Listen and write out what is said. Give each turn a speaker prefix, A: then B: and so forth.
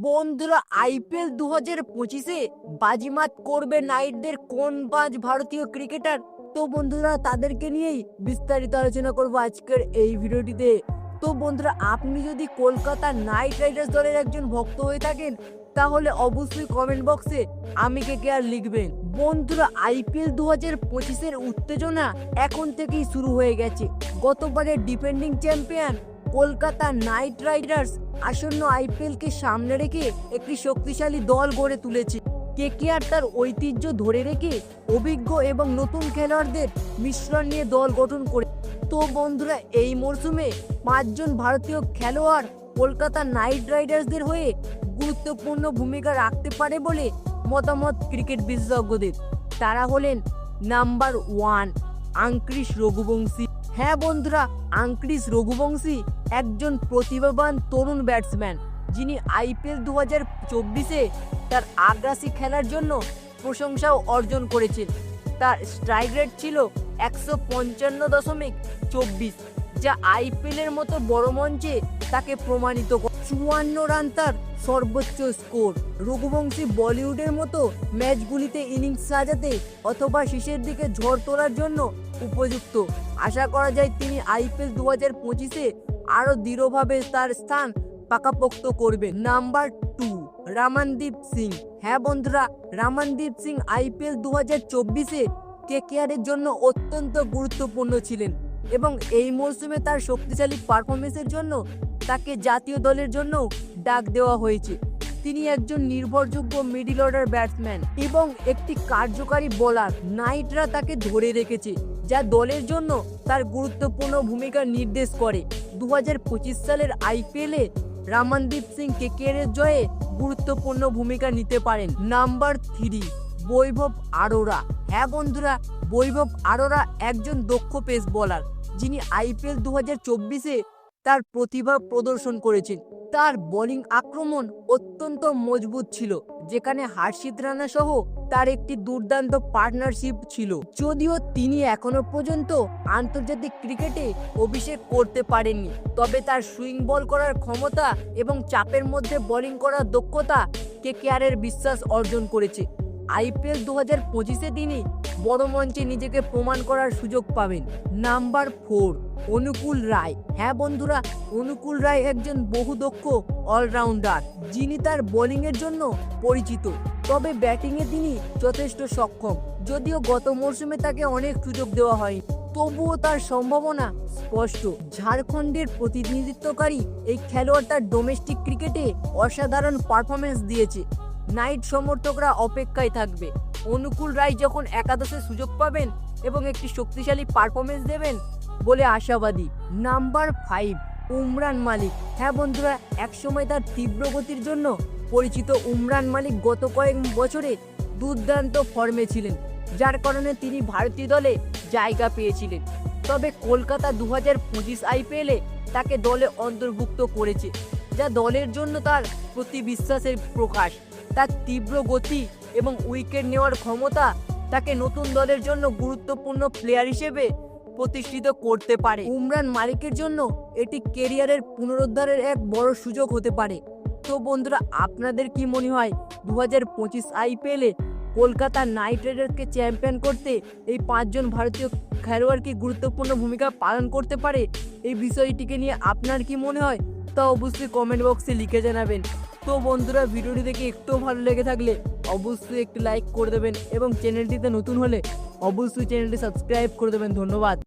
A: বন্ধুরা, আইপিএল 2025-এ বাজিমাত করবে নাইটদের কোন 5 ভারতীয় ক্রিকেটার? তো বন্ধুরা, তাদেরকে নিয়েই বিস্তারিত আলোচনা করব আজকের এই ভিডিওটিতে। তো বন্ধুরা, আপনি যদি কলকাতা নাইট রাইডার্স দলের একজন ভক্ত হয়ে থাকেন, তাহলে অবশ্যই কমেন্ট বক্সে আমি কেকেআর লিখবেন। বন্ধুরা, আইপিএল 2025-এর উত্তেজনা এখন থেকেই শুরু হয়ে গেছে। গতবারের defending champion Kolkata night Riders আসন্ন আইপিএলকে সামনে রেখে একটি শক্তিশালী দল গড়ে তুলেছে। কেকেআর তার ঐতিহ্য ধরে রেখে অভিজ্ঞ এবং নতুন খেলোয়াড়দের মিশ্রণ নিয়ে দল গঠন করে। তো বন্ধুরা, এই মরশুমে 5 জন ভারতীয় খেলোয়াড় কলকাতা নাইট রাইডার্সদের হয়ে গুরুত্বপূর্ণ ভূমিকা রাখতে পারে বলে মতামত ক্রিকেট বিশেষজ্ঞদের। তারা হলেন নাম্বার 1 আঙ্ক্রিশ রঘুবংশী। হ্যাঁ বন্ধুরা, আঙ্ক্রিশ রঘুবংশী একজন প্রতিভাবান তরুণ ব্যাটসম্যান, যিনি আইপিএল 2024-এ তার আগ্রাসী খেলার জন্য প্রশংসাও অর্জন করেছেন। তার স্ট্রাইক রেট ছিল 155.24, যা আইপিএলের মতো বড় মঞ্চে তাকে প্রমাণিত করে। 54 রান তার সর্বোচ্চ স্কোর। রঘুবংশী বলিউডের মতো ম্যাচগুলিতে ইনিংস সাজাতে অথবা শেষের দিকে ঝড় তোলার জন্য উপযুক্ত। আশা করা যায় তিনি আইপিএল 2025-এ আরও দৃঢ়ভাবে তার স্থান পাকাপোক্ত করবেন। নাম্বার 2 রামানদীপ সিং। হ্যাঁ বন্ধুরা, রামানদীপ সিং আইপিএল 2024-এ কেকেআরের জন্য অত্যন্ত গুরুত্বপূর্ণ ছিলেন এবং এই মরশুমে তার শক্তিশালী পারফরমেন্সের জন্য তাকে জাতীয় দলের জন্য ডাক দেওয়া হয়েছে। তিনি একজন নির্ভরযোগ্য মিডল অর্ডার ব্যাটসম্যান এবং একটি কার্যকারী বোলার। নাইটরা তাকে ধরে রেখেছে, যা দলের জন্য তার গুরুত্বপূর্ণ ভূমিকা নির্দেশ করে। 2025 সালের আইপিএলে রামানদীপ সিং কেকেআরের জয়ে গুরুত্বপূর্ণ ভূমিকা নিতে পারেন। নাম্বার 3 বৈভব আরোরা। হ্যাঁ বন্ধুরা, বৈভব আরোরা একজন দক্ষ পেস বোলার, যিনি আইপিএল 2024-এ তার প্রতিভা প্রদর্শন করেছেন। তার বোলিং আক্রমণ অত্যন্ত মজবুত ছিল, যেখানে হর্ষিত রানা সহ তার একটি দুর্দান্ত পার্টনারশিপ ছিল। যদিও তিনি এখনো পর্যন্ত আন্তর্জাতিক ক্রিকেটে অভিষেক করতে পারেননি, তবে তার সুইং বল করার ক্ষমতা এবং চাপের মধ্যে বোলিং করার দক্ষতা কেকেআরের বিশ্বাস অর্জন করেছে। আইপিএল 2025-এ তিনি বড় মঞ্চে নিজেকে প্রমাণ করার সুযোগ পাবেন। নাম্বার 4 অনুকূল রায়। হ্যাঁ বন্ধুরা, অনুকূল রায় একজন বহুদক্ষ অলরাউন্ডার, যিনি তার বোলিংয়ের জন্য পরিচিত, তবে ব্যাটিংয়ে তিনি যথেষ্ট সক্ষম। যদিও গত মরশুমে তাকে অনেক সুযোগ দেওয়া হয়নি, তবুও তার সম্ভাবনা স্পষ্ট। ঝাড়খণ্ডের প্রতিনিধিত্বকারী এই খেলোয়াড় তার ডোমেস্টিক ক্রিকেটে অসাধারণ পারফরমেন্স দিয়েছে। নাইট সমর্থকরা অপেক্ষায় থাকবে অনুকূল রায় যখন একাদশে সুযোগ পাবেন এবং একটি শক্তিশালী পারফরমেন্স দেবেন বলে আশাবাদী। নাম্বার 5 উমরান মালিক। হ্যাঁ বন্ধুরা, একসময় তার তীব্র গতির জন্য পরিচিত উমরান মালিক গত কয়েক বছরে দুর্দান্ত ফর্মে ছিলেন, যার কারণে তিনি ভারতীয় দলে জায়গা পেয়েছিলেন। তবে কলকাতা 2025 আইপিএলে তাকে দলে অন্তর্ভুক্ত করেছে, যা দলের জন্য তার প্রতি বিশ্বাসের প্রকাশ। তার তীব্র গতি এবং উইকেট নেওয়ার ক্ষমতা তাকে নতুন দলের জন্য গুরুত্বপূর্ণ প্লেয়ার হিসেবে প্রতিষ্ঠিত করতে পারে। উমরান মালিকের জন্য এটি কেরিয়ারের পুনরুদ্ধারের এক বড় সুযোগ হতে পারে। তো বন্ধুরা, আপনাদের কি মনে হয় 2025 আইপিএলে কলকাতা নাইট রাইডার্সকে চ্যাম্পিয়ন করতে এই 5 জন ভারতীয় খেলোয়াড় কি গুরুত্বপূর্ণ ভূমিকা পালন করতে পারে? এই বিষয়টিকে নিয়ে আপনার কি মনে হয় তা অবশ্যই কমেন্ট বক্সে লিখে জানাবেন। তো বন্ধুরা, ভিডিওটি দেখে একটু ভালো লেগে থাকলে অবশ্যই একটি লাইক করে দেবেন এবং চ্যানেলটিতে নতুন হলে অবশ্যই চ্যানেলটি সাবস্ক্রাইব করে দেবেন। ধন্যবাদ।